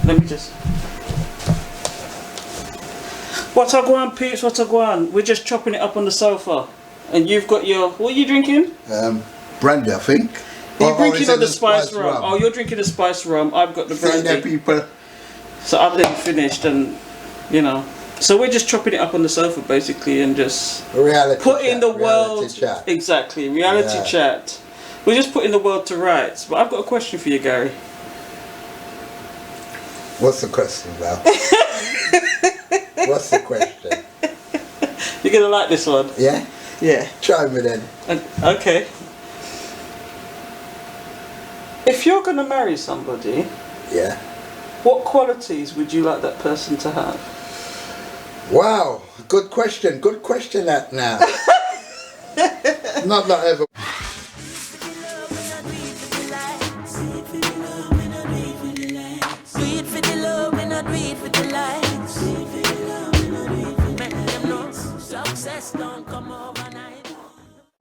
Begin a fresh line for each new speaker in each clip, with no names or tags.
Let me just. What a gwan, peeps, what a gwan. We're just chopping it up on the sofa. And you've got your... What are you drinking?
Brandy, I think.
You're drinking the spice rum. Oh, you're drinking the spice rum. I've got the brandy.
People.
So I've then finished and, you know. So we're just chopping it up on the sofa basically and just... Putting the world...
Chat.
Exactly. Reality chat. We're just putting the world to rights. But I've got a question for you, Gary.
What's the question, Val? What's the question?
You're going to like this one?
Yeah?
Yeah.
Try me then.
Okay. If you're going to marry somebody,
yeah,
what qualities would you like that person to have?
Wow, good question. Good question that now. Not that ever.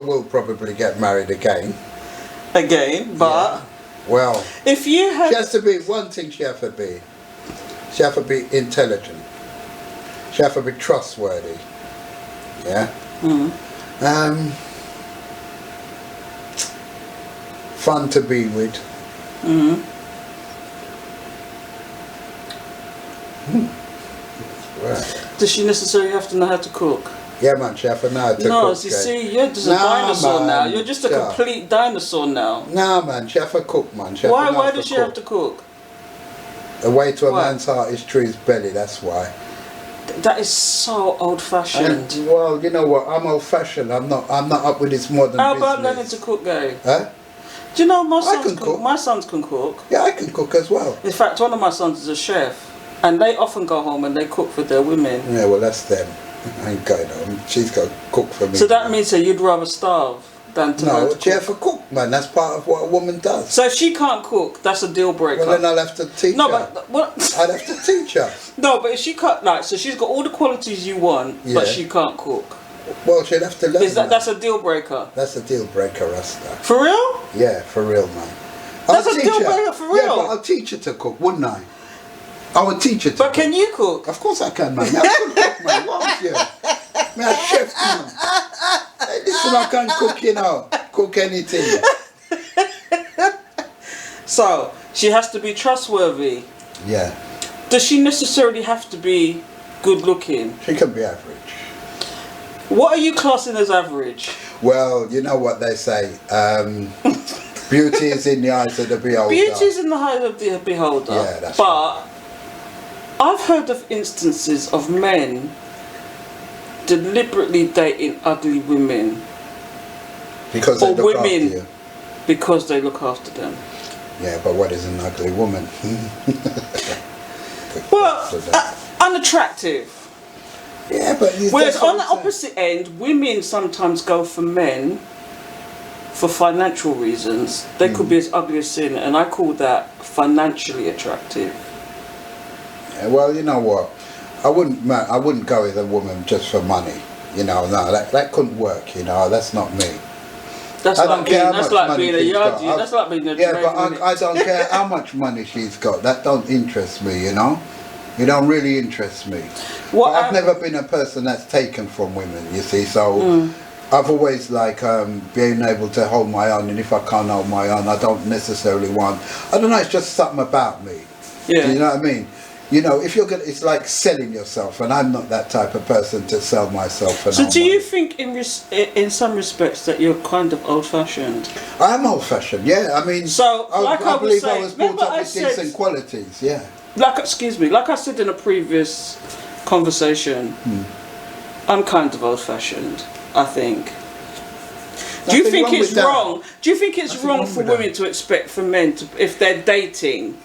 We'll probably get married again.
Again, but...
Yeah. Well,
if you have...
She has to be, one thing she has to be. She has to be intelligent. She has to be trustworthy. Yeah? Fun to be with. Right.
Does she necessarily have to know how to cook?
Yeah, man, she has to know how to cook.
No, you see, you're just a dinosaur now. You're just a complete dinosaur now.
Nah, man, she has to cook, man.
Why does she have to cook?
The way to a man's heart is through his belly, that's why.
That is so old-fashioned.
Well, you know what? I'm old-fashioned. I'm not up with this modern business.
How about learning to cook, Gary?
Huh?
Do you know my sons
can cook?
My sons can cook.
Yeah, I can cook as well.
In fact, one of my sons is a chef, and they often go home and they cook for their women.
Yeah, well, that's them. I ain't going home. She's got to cook for me.
So that means that you'd rather starve than to learn to cook?
No, she has to cook, man. That's part of what a woman does.
So if she can't cook, that's a deal breaker.
Well, then I'll have to teach her.
No, but what?
I'd have to teach her.
No, but if she can't, like, so she's got all the qualities you want, but she can't cook.
Well, she'd have to learn.
That's a deal breaker?
That's a deal breaker, Rasta.
For real?
Yeah, for real, man.
That's a deal breaker for real?
Yeah, but I'll teach her to cook, wouldn't I? I would teach her to cook.
But can you cook?
Of course I can, man. I can cook, man. What you? Man, I'm chef, man. Hey, listen, I can cook, you know. Cook anything.
So, she has to be trustworthy.
Yeah.
Does she necessarily have to be good looking?
She can be average.
What are you classing as average?
Well, you know what they say. Beauty is in the eyes of the beholder.
Beauty is in the eyes of the beholder.
Yeah, that's
right. I've heard of instances of men deliberately dating ugly women.
Because they look after you.
Because they look after them.
Yeah, but what is an ugly woman?
Well, unattractive.
Yeah, but...
Whereas on the opposite end, women sometimes go for men for financial reasons. They could be as ugly as sin, and I call that financially attractive.
Yeah, well, you know what? I wouldn't go with a woman just for money. You know, no, that couldn't work. You know, that's not me.
That's like being a yardie. That's like being a
yeah, but I don't care how much money she's got. That don't interest me. You know, it don't really interest me. I've never been a person that's taken from women. You see, so. I've always being able to hold my own, and if I can't hold my own, I don't necessarily want. I don't know. It's just something about me. Yeah. You know what I mean? You know, if you're gonna, it's like selling yourself, and I'm not that type of person to sell myself. For
so, do you think, in some respects, that you're kind of old-fashioned?
I am old-fashioned. Yeah. I mean,
so
I believe I was brought up with decent qualities. Yeah.
Like I said in a previous conversation, I'm kind of old-fashioned. I think. Do you think it's wrong? Do you think it's wrong for women to expect for men to, if they're dating?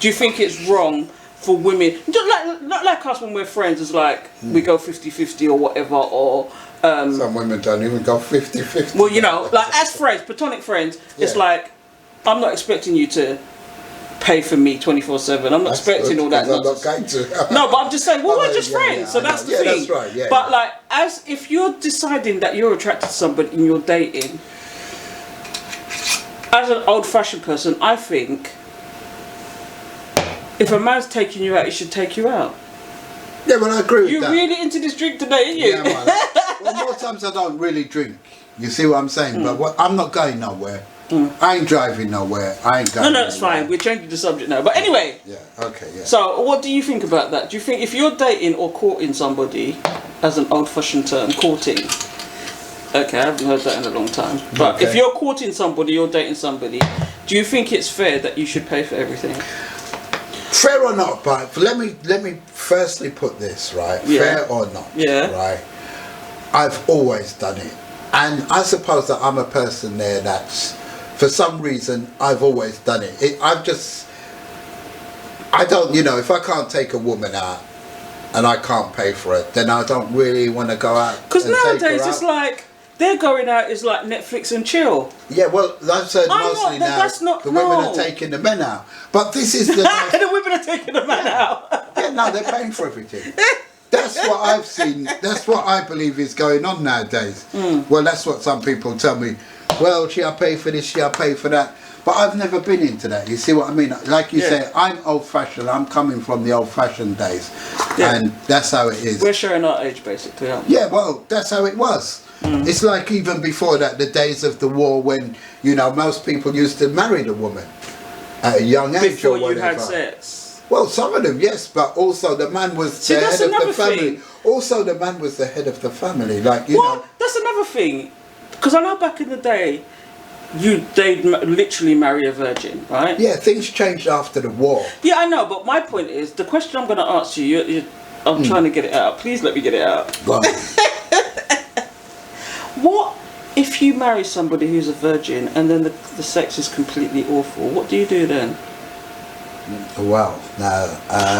Do you think it's wrong for women, not like us when we're friends? It's like we go 50-50 or whatever, or
some women don't even go 50-50.
Well, you know, like as friends, platonic friends, it's like I'm not expecting you to pay for me 24/7. I'm not expecting all that.
I'm not going to.
No, but I'm just saying, well, we're just friends, so that's the thing.
That's right. Yeah.
But like, as if you're deciding that you're attracted to somebody and you're dating, as an old-fashioned person, I think If a man's taking you out, he should take you out.
Yeah, well, I agree with that.
You're really into this drink today, aren't you?
Yeah, well, more times I don't really drink. You see what I'm saying? But I'm not going nowhere. I ain't driving nowhere. I ain't going
No, it's fine. We're changing the subject now. But anyway.
Yeah, okay, yeah.
So, what do you think about that? Do you think if you're dating or courting somebody, as an old-fashioned term, courting. Okay, I haven't heard that in a long time. But if you're courting somebody, you're dating somebody, do you think it's fair that you should pay for everything?
Fair or not, but let me firstly put this, right?
Yeah.
Fair or not,
yeah.
right? I've always done it. And I suppose that I'm a person there that's, for some reason, I've always done it. I don't, you know, if I can't take a woman out and I can't pay for it, then I don't really want to go out.
Because nowadays it's like, they're going out is like Netflix and chill.
Yeah, well, that's mostly now. The women are taking the men out. But this is the...
The women are taking the men out.
Yeah, no, they're paying for everything. That's what I've seen. That's what I believe is going on nowadays. Well, that's what some people tell me. Well, shall I pay for this? Shall I pay for that? But I've never been into that. You see what I mean? Like you say, I'm old-fashioned. I'm coming from the old-fashioned days. Yeah. And that's how it is.
We're showing our age, basically, aren't we?
Yeah, well, that's how it was. It's like even before that, the days of the war when, you know, most people used to marry the woman at a young age
before
or whatever.
you had sex.
Well, some of them, yes, but also the man was the head of the family. Also, the man was the head of the family. Like, you know.
That's another thing. Because I know back in the day, they'd literally marry a virgin, right?
Yeah, things changed after the war.
Yeah, I know, but my point is, the question I'm going to ask you, I'm trying to get it out. Please let me get it out.
Go on.
What if you marry somebody who's a virgin and then the sex is completely awful? What do you do then?
Well, no.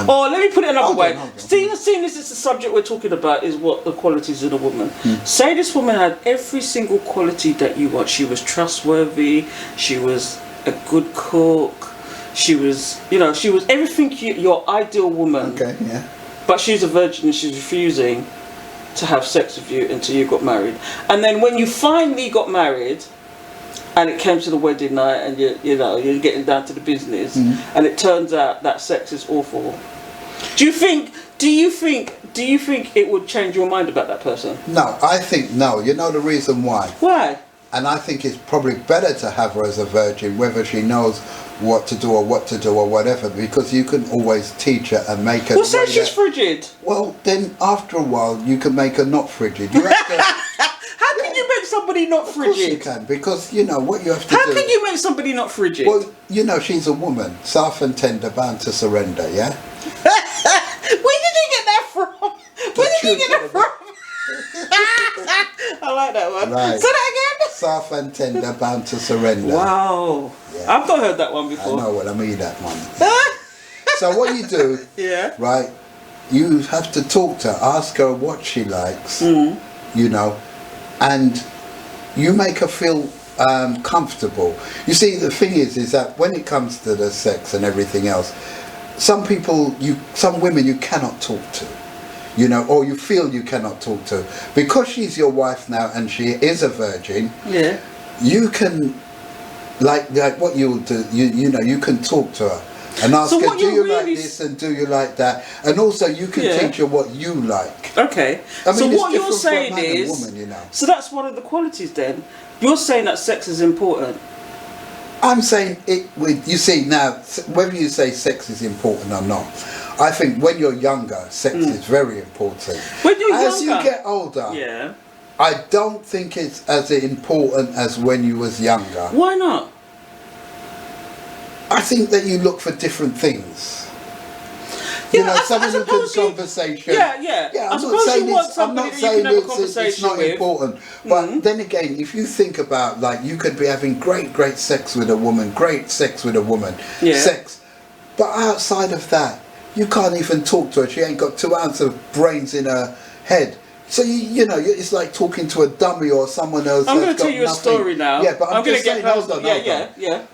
Or let me put it another way. Seeing this is the subject we're talking about is what the qualities in a woman. Say this woman had every single quality that you want. She was trustworthy. She was a good cook. She was, you know, she was everything your ideal woman.
Okay, yeah.
But she's a virgin and she's refusing to have sex with you until you got married. And then when you finally got married, and it came to the wedding night, and you're getting down to the business, and it turns out that sex is awful. Do you think it would change your mind about that person?
No, I think no. You know the reason why?
Why?
And I think it's probably better to have her as a virgin, whether she knows what to do or whatever, because you can always teach her and make her.
Well, say she's frigid.
Well, then after a while you can make her not frigid. You have to.
How can you make somebody not frigid?
Of course you can, because you know what you have to do.
How can you make somebody not frigid?
Well, you know she's a woman, soft and tender, bound to surrender. Yeah.
Where did you get that from? Where did you get that from? I like that one.
Right.
Say that again.
Soft and tender, bound to surrender.
Wow. Yeah. I've not heard that one before.
I know what I mean, that one. So what you do, right, you have to talk to her, ask her what she likes, you know, and you make her feel comfortable. You see, the thing is that when it comes to the sex and everything else, some women you cannot talk to. You know, or you feel you cannot talk to, because she's your wife now and she is a virgin. Yeah. You can, like what you'll do. You know, you can talk to her and ask her, do you like this and do you like that, and also you can teach her what you like.
Okay.
I mean,
so what you're saying is,
woman, you know.
So that's one of the qualities. Then you're saying that sex is important.
I'm saying it with, you see now, whether you say sex is important or not, I think when you're younger, sex is very important.
When you're younger,
as you get older, I don't think it's as important as when you was younger.
Why not?
I think that you look for different things. You know, someone who can conversation.
Yeah.
I'm not saying it's not important. But then again, if you think about, like, you could be having great sex with a woman, sex. But outside of that, you can't even talk to her. She ain't got 2 ounces of brains in her head. So you know, it's like talking to a dummy or someone else.
I'm going to tell you a story now.
Yeah, but I'm just saying, hold on.
Yeah.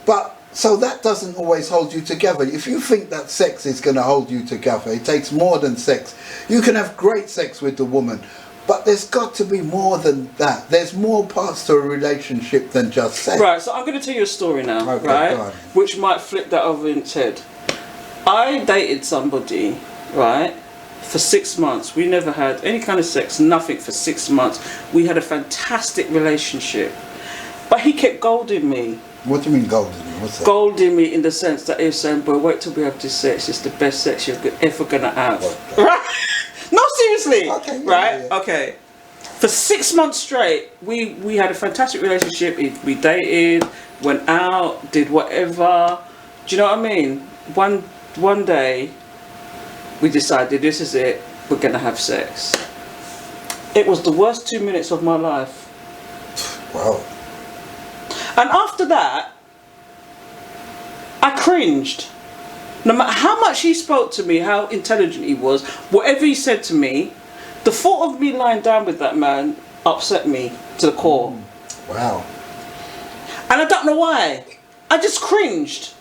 But so that doesn't always hold you together. If you think that sex is going to hold you together, it takes more than sex. You can have great sex with the woman, but there's got to be more than that. There's more parts to a relationship than just sex.
Right. So I'm going to tell you a story now, right? Which might flip that over in its head. I dated somebody, right, for 6 months. We never had any kind of sex, nothing for 6 months. We had a fantastic relationship. But he kept golding me.
What do you mean golding me? What's that?
Golding me in the sense that he was saying, boy, wait till we have this sex. It's the best sex you're ever going to have. Right? No, seriously.
Okay. Yeah,
right?
Yeah.
Okay. For 6 months straight, we had a fantastic relationship. We dated, went out, did whatever. Do you know what I mean? One day, we decided this is it. We're gonna have sex. It was the worst 2 minutes of my life.
Wow.
And after that, I cringed. No matter how much he spoke to me, how intelligent he was, whatever he said to me, the thought of me lying down with that man upset me to the core.
Wow.
And I don't know why. I just cringed.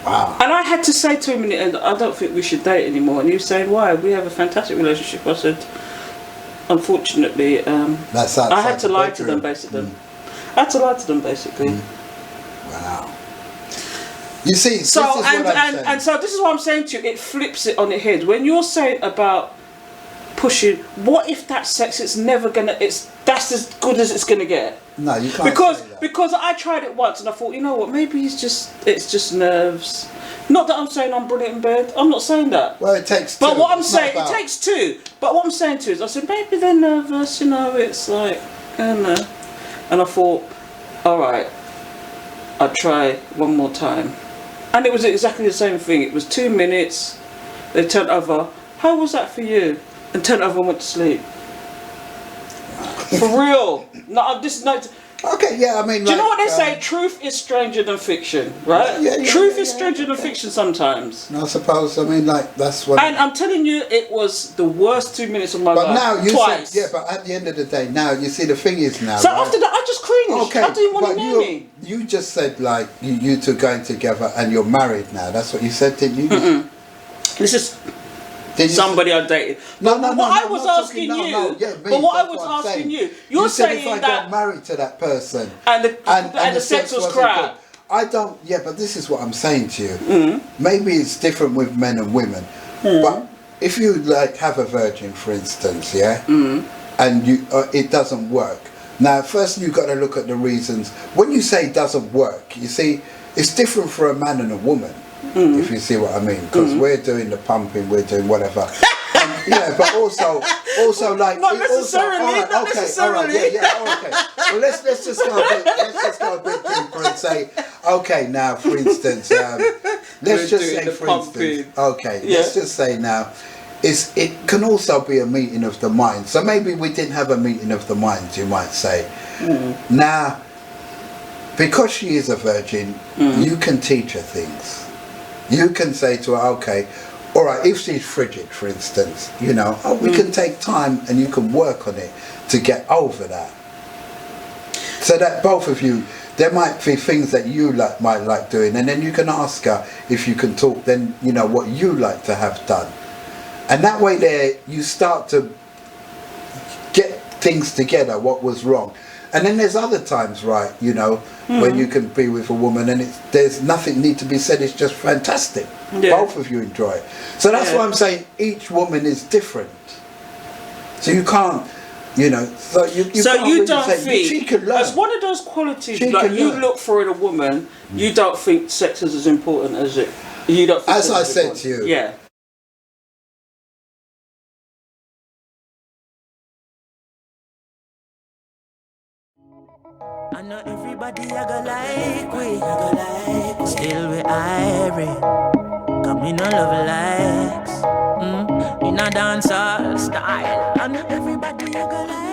Wow.
And I had to say to him in the end, I don't think we should date anymore. And he was saying, why? We have a fantastic relationship. I said, unfortunately, I had to lie to them, basically. I had to lie to them, basically.
Wow. You see,
so and so this is what I'm saying to you. It flips it on the head. When you're saying about pushing, what if that sex it's never gonna? That's as good as it's gonna get.
No, you can't.
Because I tried it once and I thought, you know what? Maybe it's just nerves. Not that I'm saying I'm brilliant in bed. I'm not saying that.
Well, it takes two.
But what I'm saying, it takes two. But what I'm saying to you is, I said maybe they're nervous. You know, it's like I don't know. And I thought, all right, I'll try one more time. And it was exactly the same thing. It was 2 minutes. They turned over. How was that for you? And turned over and went to sleep. For real. No, this is not.
Okay, yeah, I mean.
Do you know what they say? Truth is stranger than fiction, right? Truth is stranger than fiction sometimes.
No, I suppose. I mean, like that's what.
And I'm telling you, it was the worst 2 minutes of my life.
But now you
twice.
said, yeah. But at the end of the day, now you see the thing is now.
So
right?
after that, I just cringed.
Okay,
I didn't want to know me.
You just said like you two going together and you're married now. That's what you said, didn't you?
This is somebody I dated.
No,
But what I was asking you, but what I was asking you, you're saying
if I
that
got married to that person
and the sex was crap.
I don't. Yeah, but this is what I'm saying to you. Maybe it's different with men and women, but if you like have a virgin, for instance, yeah, and you it doesn't work. Now, first you've got to look at the reasons. When you say it doesn't work, you see, it's different for a man and a woman. If you see what I mean, because we're doing the pumping, we're doing whatever. Yeah, but also like
not necessarily. Not necessarily.
All right, yeah, okay. Well, let's just go a bit deeper and say, okay, now for instance, let's just say for instance, okay, let's just say now, it can also be a meeting of the mind. So maybe we didn't have a meeting of the minds, you might say. Now, because she is a virgin, you can teach her things. You can say to her, okay, all right, if she's frigid, for instance, you know, we can take time and you can work on it to get over that. So that both of you, there might be things that you might like doing, and then you can ask her if you can talk, then, you know, what you like to have done. And that way there, you start to get things together, what was wrong. And then there's other times, right, you know, when you can be with a woman and there's nothing need to be said, it's just fantastic. Both of you enjoy it. So that's why I'm saying each woman is different. So you can't, you know, so you
really don't think,
she can learn.
As one of those qualities like you look for in a woman, you don't think sex is as important as it, you don't think
as I said to you.
Yeah.
I know everybody I go like we, still we irie. Come in no love likes, in a dancehall style. I know everybody I go like.